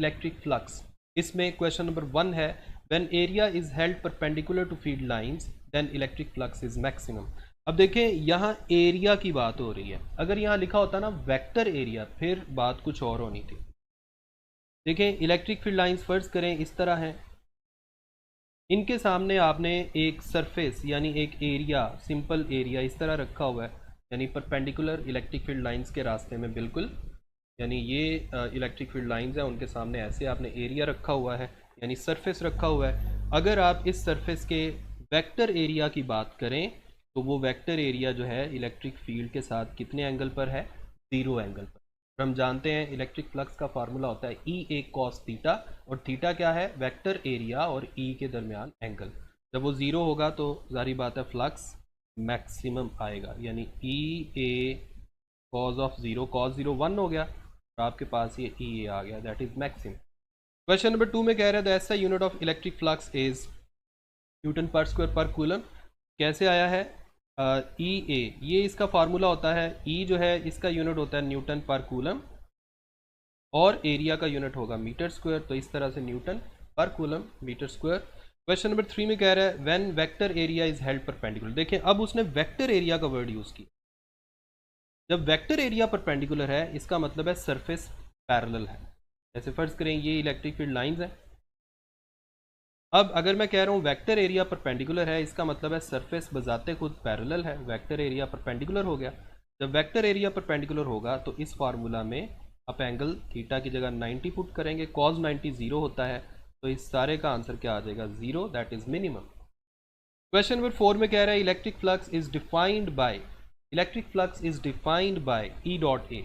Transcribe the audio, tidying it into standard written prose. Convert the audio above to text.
Electric flux. इसमें question number 1 है, when area is held perpendicular to field lines then electric flux is maximum. अब देखें यहाँ area की बात हो रही है, अगर यहाँ लिखा होता ना वेक्टर एरिया फिर बात कुछ और होनी थी। देखें इलेक्ट्रिक फील्ड लाइंस फर्ज करें इस तरह हैं, इनके सामने आपने एक सरफेस यानी एक एरिया, सिंपल एरिया इस तरह रखा हुआ है, यानी परपेंडिकुलर इलेक्ट्रिक फील्ड लाइंस के रास्ते में बिल्कुल, यानी ये इलेक्ट्रिक फील्ड लाइंस हैं उनके सामने ऐसे आपने एरिया रखा हुआ है यानी सरफेस रखा हुआ है। अगर आप इस सरफेस के वेक्टर एरिया की बात करें तो वो वेक्टर एरिया जो है इलेक्ट्रिक फील्ड के साथ कितने एंगल पर है, 0 एंगल पर। और हम जानते हैं इलेक्ट्रिक फ्लक्स का फार्मूला होता है ई ए कॉस थीटा, और थीटा क्या है, वेक्टर एरिया और ई के दरमियान एंगल। जब वो 0 होगा तो जारी बात है फ्लक्स मैक्सिमम आएगा, यानी ई ए कॉज ऑफ 0, कॉस 0 1 हो गया और आपके पास ये ई ए आ गया, that is maximum. Question number 2 में कह रहा है the SI unit of electric flux is Newton पर स्क्वायर पर कूलम। कैसे आया है, ई ए ये इसका फार्मूला होता है, ई जो है इसका यूनिट होता है न्यूटन पर कूलम और एरिया का यूनिट होगा मीटर स्क्वायर, तो इस तरह से न्यूटन पर coulomb metre square. Question number 3 में कह रहा है when vector area is held perpendicular. देखें अब उसने वेक्टर एरिया का वर्ड यूज़ किया। जब वेक्टर एरिया परपेंडिकुलर है इसका मतलब है सरफेस पैरेलल है। जैसे फर्ज करें ये इलेक्ट्रिक फील्ड लाइंस है, अब अगर मैं कह रहा हूँ वेक्टर एरिया परपेंडिकुलर है इसका मतलब है सरफेस बजाते खुद पैरेलल है, वेक्टर एरिया परपेंडिकुलर हो गया। जब वेक्टर एरिया परपेंडिकुलर होगा तो इस फार्मूला में आप एंगल थीटा की जगह 90 पुट करेंगे, कॉस 90 0 होता है, तो इस सारे का आंसर क्या आ जाएगा, 0, that is minimum. Question number 4 में कह रहा है electric flux is defined by E dot A.